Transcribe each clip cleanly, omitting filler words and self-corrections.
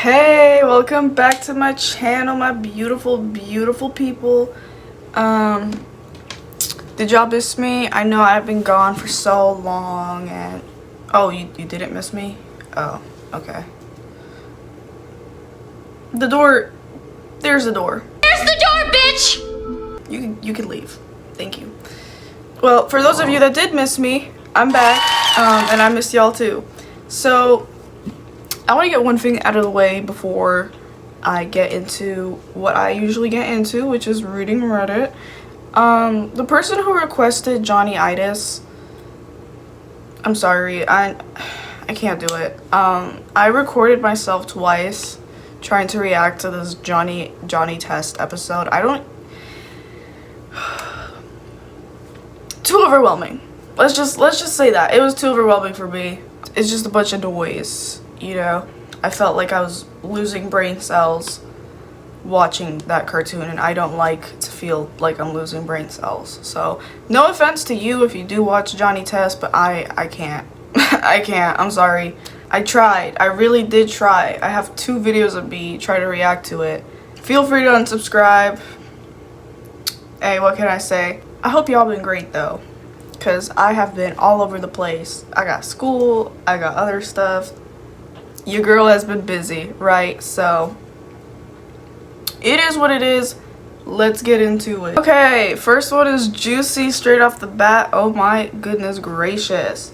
Hey, welcome back to my channel, my beautiful people. Did y'all miss me? I know I've been gone for so long. And oh, you didn't miss me? Oh, okay. The door. There's the door. There's the door, bitch. You can leave. Thank you. Well, for those of you that did miss me, I'm back, and I missed y'all too. So I want to get one thing out of the way before I get into what I usually get into, which is reading Reddit. The person who requested Johnny-itis, I'm sorry, I can't do it. I recorded myself twice trying to react to this Johnny test episode. Too overwhelming. Let's just say that. It was too overwhelming for me. It's just a bunch of noise, you know. I felt like I was losing brain cells watching that cartoon, and I don't like to feel like I'm losing brain cells. So, no offense to you if you do watch Johnny Test, but I can't. I can't. I'm sorry. I tried. I really did try. I have 2 videos of me trying to react to it. Feel free to unsubscribe. Hey, what can I say? I hope y'all been great though, because I have been all over the place. I got school, I got other stuff. Your girl has been busy, right? So it is what it is. Let's get into it. Okay, first one is juicy straight off the bat. Oh my goodness gracious.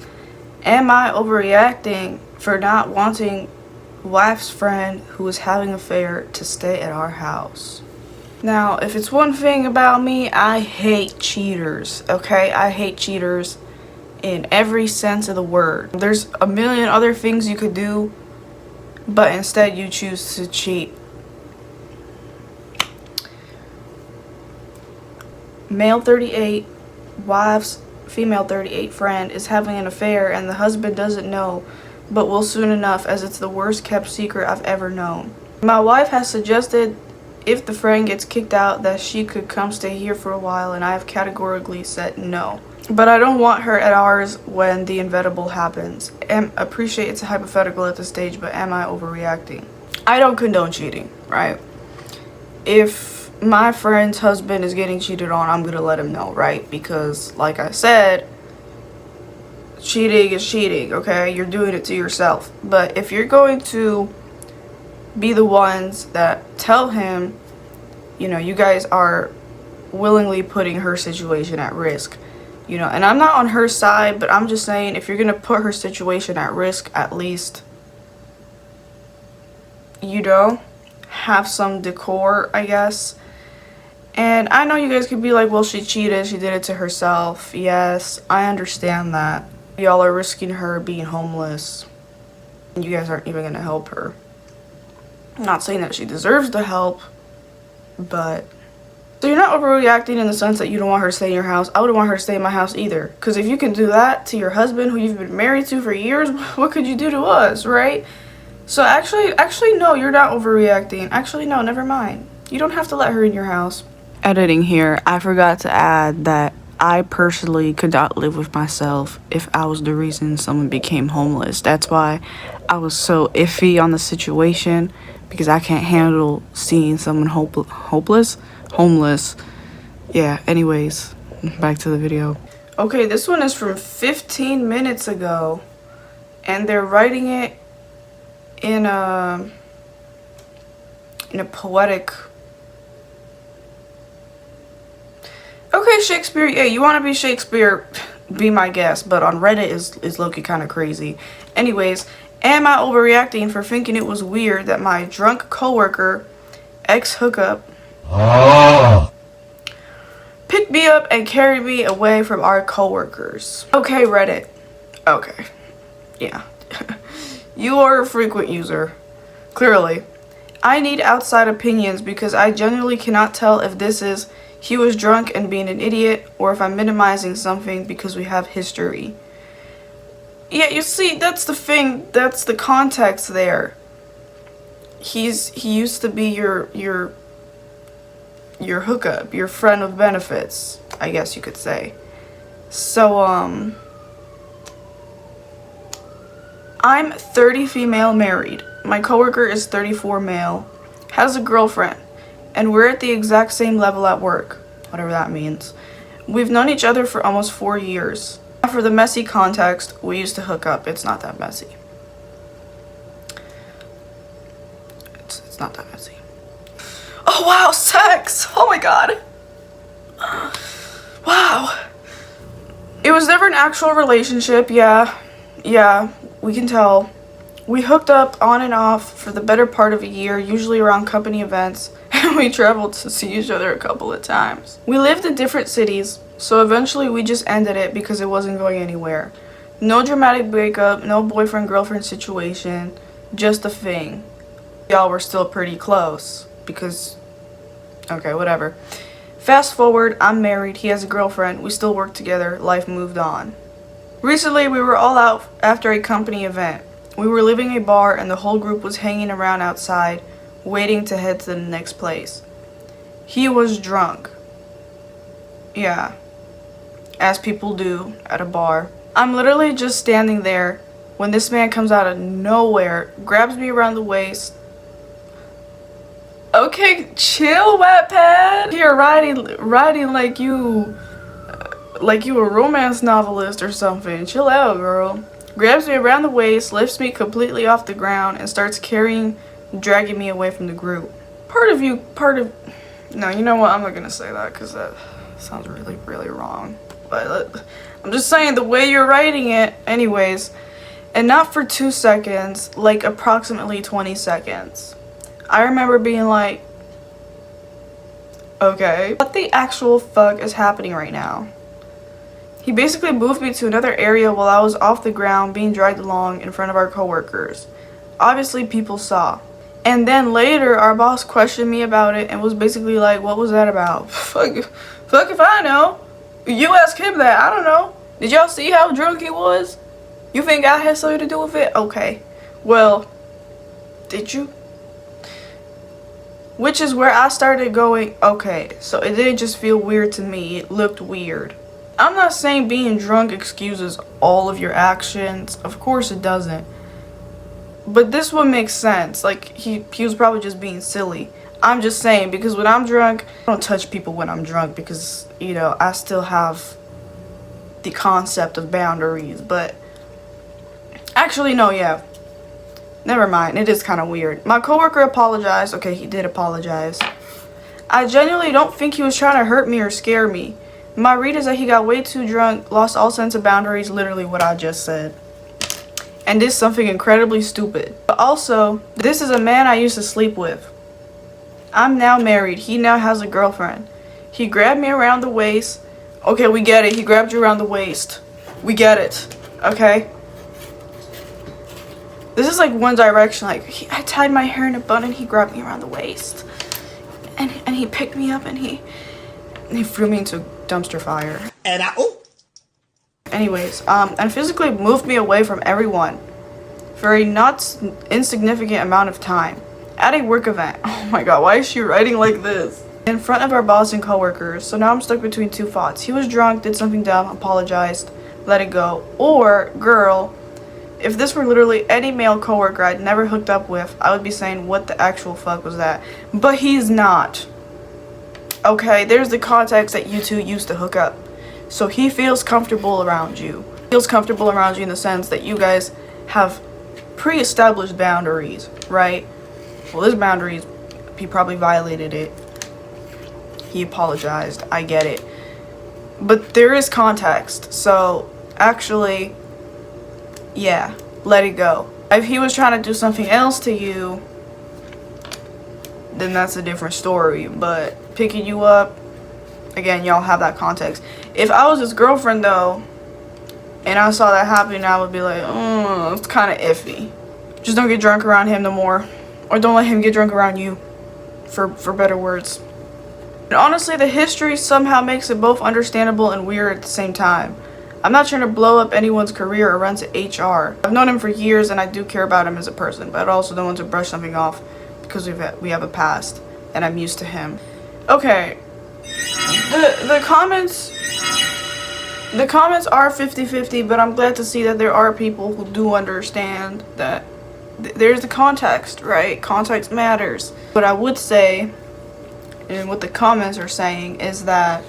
Am I overreacting for not wanting wife's friend who is having an affair to stay at our house? Now, if it's one thing about me, I hate cheaters, okay? I hate cheaters in every sense of the word. There's a million other things you could do, but instead you choose to cheat. Male 38, wife's female 38 friend is having an affair and the husband doesn't know, but will soon enough, as it's the worst kept secret I've ever known. My wife has suggested if the friend gets kicked out that she could come stay here for a while, and I have categorically said no. But I don't want her at ours when the inevitable happens. Appreciate it's a hypothetical at this stage, but am I overreacting? I don't condone cheating, right? If my friend's husband is getting cheated on, I'm gonna let him know, right? Because like I said, cheating is cheating, okay? You're doing it to yourself. But if you're going to be the ones that tell him, you know, you guys are willingly putting her situation at risk, you know, and I'm not on her side, but I'm just saying, if you're gonna put her situation at risk, at least, you know, have some decor, I guess. And I know you guys could be like, well, she cheated, she did it to herself. Yes, I understand that. Y'all are risking her being homeless, and you guys aren't even gonna help her. I'm not saying that she deserves the help, but so you're not overreacting in the sense that you don't want her to stay in your house. I wouldn't want her to stay in my house either, because if you can do that to your husband who you've been married to for years, what could you do to us, right? So actually no, you're not overreacting. Actually no, never mind. You don't have to let her in your house. Editing here, I forgot to add that I personally could not live with myself if I was the reason someone became homeless. That's why I was so iffy on the situation, because I can't handle seeing someone homeless. Yeah, anyways, back to the video. Okay, this one is from 15 minutes ago, and they're writing it in a poetic. Okay, Shakespeare, yeah, you want to be Shakespeare, be my guest, but on Reddit is low-key kind of crazy. Anyways, am I overreacting for thinking it was weird that my drunk coworker, ex-hookup, picked me up and carried me away from our coworkers? Okay, Reddit. Okay. Yeah. You are a frequent user. Clearly. I need outside opinions because I genuinely cannot tell if this is he was drunk and being an idiot, or if I'm minimizing something because we have history. Yeah, you see, that's the thing. That's the context there. He used to be your hookup, your friend of benefits, I guess you could say. So I'm 30 female married. My coworker is 34 male, has a girlfriend, and we're at the exact same level at work, whatever that means. We've known each other for almost 4 years. For the messy context, we used to hook up. It's not that messy. It's not that messy. Oh wow, sex! Oh my god. Wow. It was never an actual relationship, yeah, we can tell. We hooked up on and off for the better part of a year, usually around company events, and we traveled to see each other a couple of times. We lived in different cities, so eventually we just ended it because it wasn't going anywhere. No dramatic breakup, no boyfriend-girlfriend situation, just a thing. Y'all were still pretty close, because, okay, whatever. Fast forward, I'm married, he has a girlfriend, we still work together, life moved on. Recently, we were all out after a company event. We were leaving a bar and the whole group was hanging around outside, waiting to head to the next place. He was drunk. Yeah, as people do at a bar. I'm literally just standing there when this man comes out of nowhere, grabs me around the waist. Okay, chill, wet pad. You're writing like you a romance novelist or something. Chill out, girl. Grabs me around the waist, lifts me completely off the ground, and starts dragging me away from the group. No, you know what? I'm not gonna say that because that sounds really, really wrong. But I'm just saying the way you're writing it, anyways. And not for 2 seconds, like approximately 20 seconds. I remember being like, okay, what the actual fuck is happening right now? He basically moved me to another area while I was off the ground being dragged along in front of our coworkers. Obviously people saw. And then later our boss questioned me about it and was basically like, what was that about? Fuck if I know. You ask him that, I don't know. Did y'all see how drunk he was? You think I had something to do with it? Okay. Well, did you? Which is where I started going, okay, so it didn't just feel weird to me, it looked weird. I'm not saying being drunk excuses all of your actions, of course it doesn't. But this one makes sense, like he was probably just being silly. I'm just saying, because when I'm drunk, I don't touch people when I'm drunk because, you know, I still have the concept of boundaries, but actually no, yeah. Never mind, it is kind of weird. My coworker apologized. Okay, he did apologize. I genuinely don't think he was trying to hurt me or scare me. My read is that he got way too drunk, lost all sense of boundaries, literally what I just said, and did something incredibly stupid. But also, this is a man I used to sleep with. I'm now married. He now has a girlfriend. He grabbed me around the waist. Okay, we get it. He grabbed you around the waist. We get it. Okay? This is like One Direction. Like, I tied my hair in a bun and he grabbed me around the waist. And he picked me up and he threw me into a dumpster fire. And anyways, and physically moved me away from everyone for a not insignificant amount of time. At a work event. Oh my god, why is she writing like this? In front of our boss and coworkers. So now I'm stuck between two thoughts. He was drunk, did something dumb, apologized, let it go. Or, girl, if this were literally any male coworker I'd never hooked up with, I would be saying, what the actual fuck was that? But he's not. Okay, there's the context that you two used to hook up. So he feels comfortable around you. Feels comfortable around you in the sense that you guys have pre-established boundaries, right? Well, his boundaries, he probably violated it. He apologized. I get it. But there is context. So, actually, yeah, let it go. If he was trying to do something else to you, then that's a different story. But picking you up, again, y'all have that context. If I was his girlfriend, though, and I saw that happening, I would be like, oh, it's kind of iffy. Just don't get drunk around him no more. Or don't let him get drunk around you, for better words. And honestly, the history somehow makes it both understandable and weird at the same time. I'm not trying to blow up anyone's career or run to HR. I've known him for years and I do care about him as a person, but I also don't want to brush something off because we have a past and I'm used to him. Okay, the comments are 50-50, but I'm glad to see that there are people who do understand that there's the context, right? Context matters. What I would say, and what the comments are saying, is that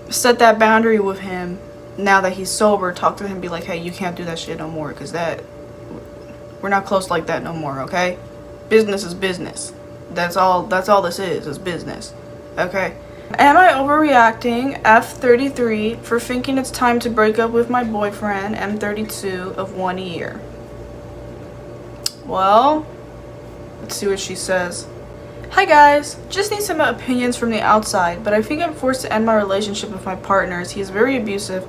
set that boundary with him now that he's sober. Talk to him, be like, hey, you can't do that shit no more, because we're not close like that no more, okay? Business is business. That's all this is business, okay? Am I overreacting? F33 for thinking it's time to break up with my boyfriend. M32 of 1 year. Well, let's see what she says. Hi guys, just need some opinions from the outside, but I think I'm forced to end my relationship with my partner as he is very abusive,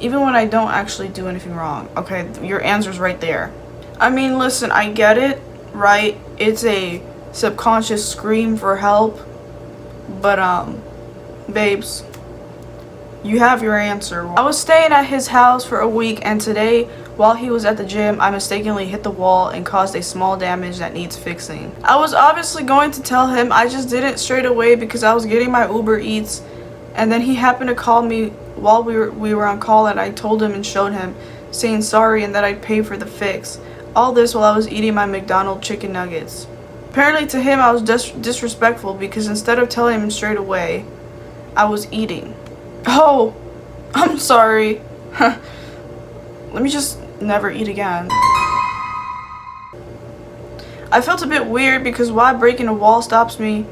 even when I don't actually do anything wrong. Okay, your answer's right there. I mean, listen, I get it, right? It's a subconscious scream for help, but babes, you have your answer. I was staying at his house for a week, and today, while he was at the gym, I mistakenly hit the wall and caused a small damage that needs fixing. I was obviously going to tell him, I just did it straight away because I was getting my Uber Eats, and then he happened to call me while we were on call, and I told him and showed him, saying sorry and that I'd pay for the fix. All this while I was eating my McDonald's chicken nuggets. Apparently to him I was disrespectful because instead of telling him straight away, I was eating. Oh, I'm sorry. Let me just never eat again. I felt a bit weird because why breaking a wall stops me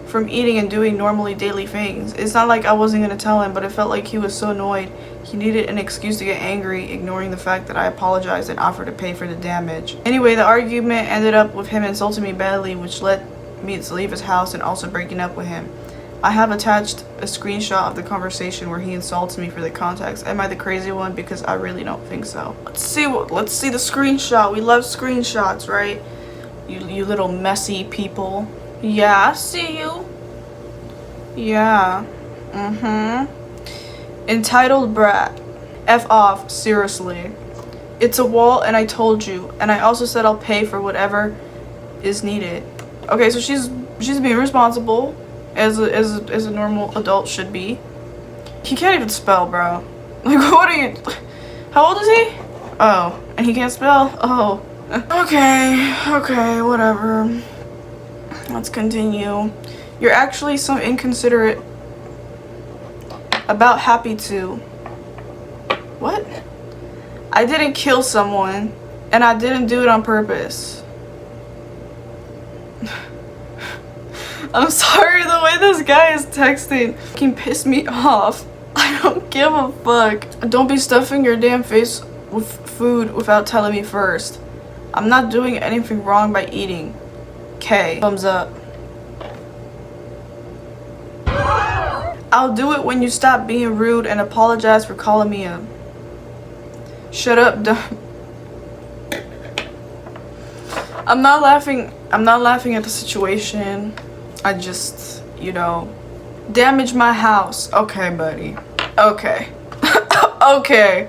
from eating and doing normally daily things. It's not like I wasn't gonna tell him, but it felt like he was so annoyed he needed an excuse to get angry, ignoring the fact that I apologized and offered to pay for the damage. Anyway, the argument ended up with him insulting me badly, which led me to leave his house and also breaking up with him. I have attached a screenshot of the conversation where he insults me for the context. Am I the crazy one? Because I really don't think so. Let's see the screenshot. We love screenshots, right? You little messy people. Yeah, I see you. Yeah. Entitled brat. F off, seriously. It's a wall and I told you. And I also said I'll pay for whatever is needed. Okay, so she's being responsible. As a normal adult should be. He can't even spell, bro. Like, what are you? How old is he? Oh, and he can't spell? Oh. Okay, whatever. Let's continue. You're actually so inconsiderate. About happy to. What? I didn't kill someone, and I didn't do it on purpose. I'm sorry, the way this guy is texting can piss me off. I don't give a fuck. Don't be stuffing your damn face with food without telling me first. I'm not doing anything wrong by eating. K. Thumbs up. I'll do it when you stop being rude and apologize for calling me a... Shut up, dumb. I'm not laughing at the situation. I just, damage my house. Okay, buddy. Okay. Okay.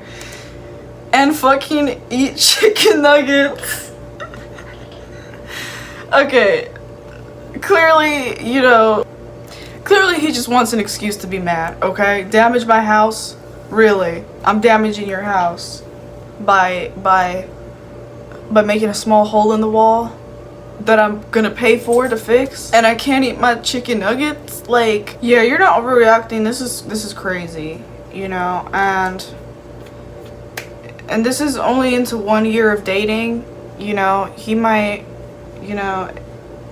And fucking eat chicken nuggets. Okay. Clearly, clearly he just wants an excuse to be mad, okay? Damage my house? Really? I'm damaging your house by making a small hole in the wall that I'm gonna pay for to fix, and I can't eat my chicken nuggets? Like, yeah, you're not overreacting. This is crazy, and this is only into 1 year of dating. He might,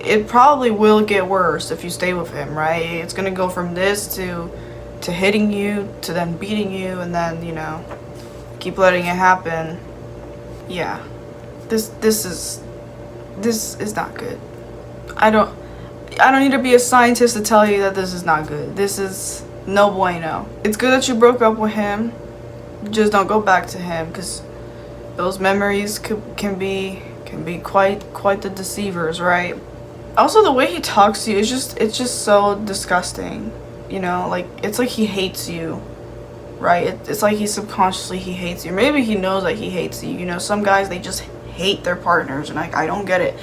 it probably will get worse if you stay with him, right? It's gonna go from this to hitting you, to then beating you, and then, keep letting it happen. Yeah, this is not good. I don't need to be a scientist to tell you that this is not good. This is no bueno. It's good that you broke up with him. Just don't go back to him, because those memories can be quite the deceivers, right? Also, the way he talks to you is it's just so disgusting. Like, it's like he hates you, right? It's like he hates you. Maybe he knows that he hates you. Some guys, they just hate their partners, and I don't get it.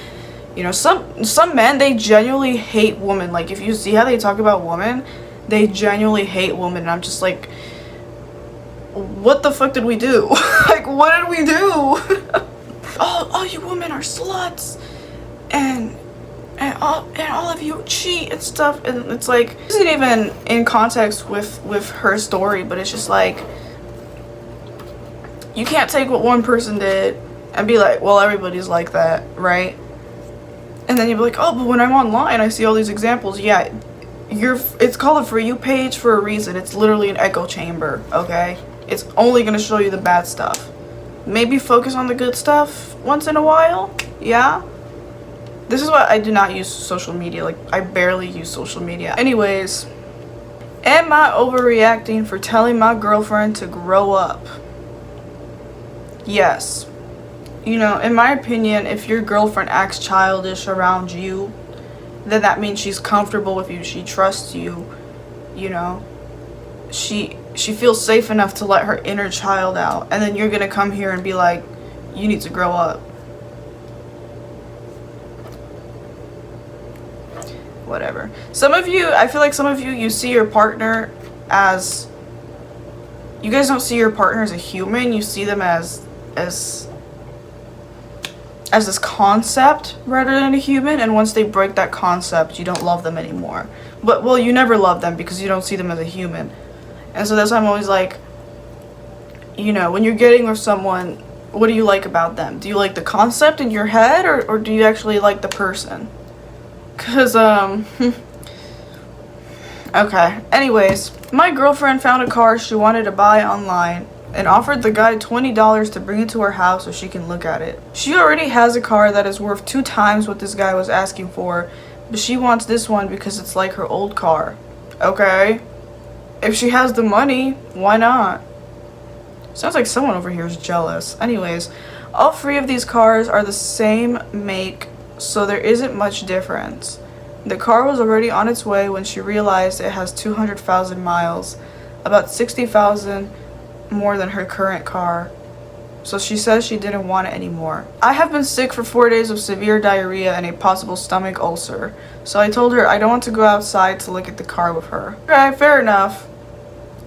Some men, they genuinely hate women. Like, if you see how they talk about women, they genuinely hate women, and I'm just like, what the fuck did we do? Like, what did we do? all you women are sluts, and all of you cheat and stuff. And it's like, it isn't even in context with her story, but it's just like, you can't take what one person did and be like, well, everybody's like that, right? And then you'll be like, oh, but when I'm online, I see all these examples. Yeah, it's called a For You page for a reason. It's literally an echo chamber, okay? It's only gonna show you the bad stuff. Maybe focus on the good stuff once in a while, yeah? This is why I do not use social media. Like, I barely use social media. Anyways, am I overreacting for telling my girlfriend to grow up? Yes. You know, in my opinion, if your girlfriend acts childish around you, then that means she's comfortable with you. She trusts you. You know, she feels safe enough to let her inner child out. And then you're gonna come here and be like, you need to grow up. Whatever. Some of you, I feel like some of you, you see your partner as, you guys don't see your partner as a human. You see them as this concept rather than a human, and once they break that concept, you don't love them anymore. But, well, you never love them because you don't see them as a human. And so that's why I'm always like, you know, when you're getting with someone, what do you like about them? Do you like the concept in your head, or do you actually like the person? Because, okay. Anyways, my girlfriend found a car she wanted to buy online and offered the guy $20 to bring it to her house so she can look at it. She already has a car that is worth 2 times what this guy was asking for, but she wants this one because it's like her old car. Okay. If she has the money, why not? Sounds like someone over here is jealous. Anyways, all 3 of these cars are the same make, so there isn't much difference. The car was already on its way when she realized it has 200,000 miles, about 60,000 more than her current car. So she says she didn't want it anymore. I have been sick for 4 days with severe diarrhea and a possible stomach ulcer. So I told her I don't want to go outside to look at the car with her. Okay, fair enough.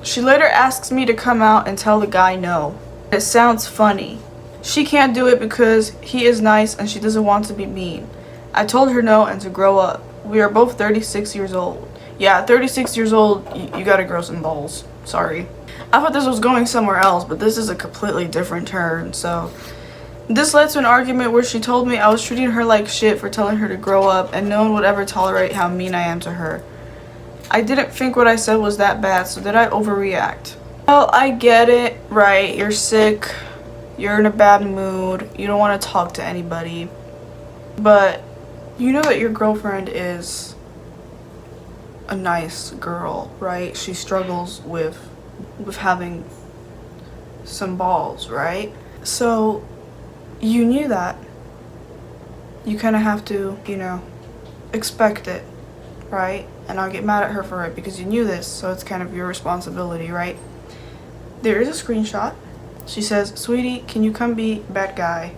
She later asks me to come out and tell the guy no. It sounds funny. She can't do it because he is nice and she doesn't want to be mean. I told her no and to grow up. We are both 36 years old. Yeah, 36 years old, you gotta grow some balls. Sorry. I thought this was going somewhere else, but this is a completely different turn. So this led to an argument where she told me I was treating her like shit for telling her to grow up, and no one would ever tolerate how mean I am to her. I didn't think what I said was that bad, so did I overreact? Well, I get it, right? You're sick, you're in a bad mood, you don't want to talk to anybody, but you know that your girlfriend is a nice girl, right? She struggles with having some balls, right? So you knew that. You kind of have to, you know, expect it, right? And not get mad at her for it because you knew this, so it's kind of your responsibility, right? There is a screenshot. She says, "Sweetie, can you come be bad guy?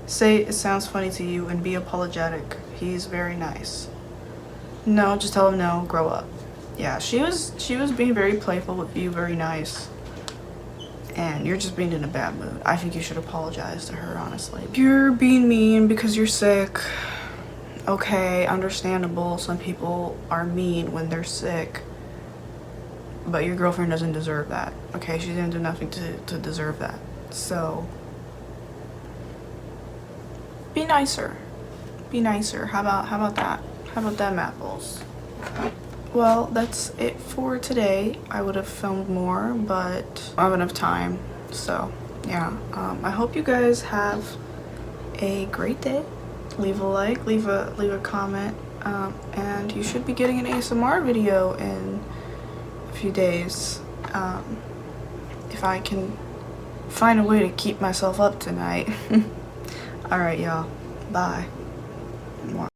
Say it sounds funny to you and be apologetic. He's very nice." No, just tell him no, grow up. Yeah, she was being very playful with you, very nice. And you're just being in a bad mood. I think you should apologize to her, honestly. You're being mean because you're sick. Okay, understandable. Some people are mean when they're sick. But your girlfriend doesn't deserve that. Okay, she didn't do nothing to deserve that. So be nicer. Be nicer. How about that? How about them apples? Well, that's it for today. I would have filmed more, but I don't have enough time. So, yeah. I hope you guys have a great day. Leave a like, leave a comment, and you should be getting an ASMR video in a few days. If I can find a way to keep myself up tonight. Alright, y'all. Bye.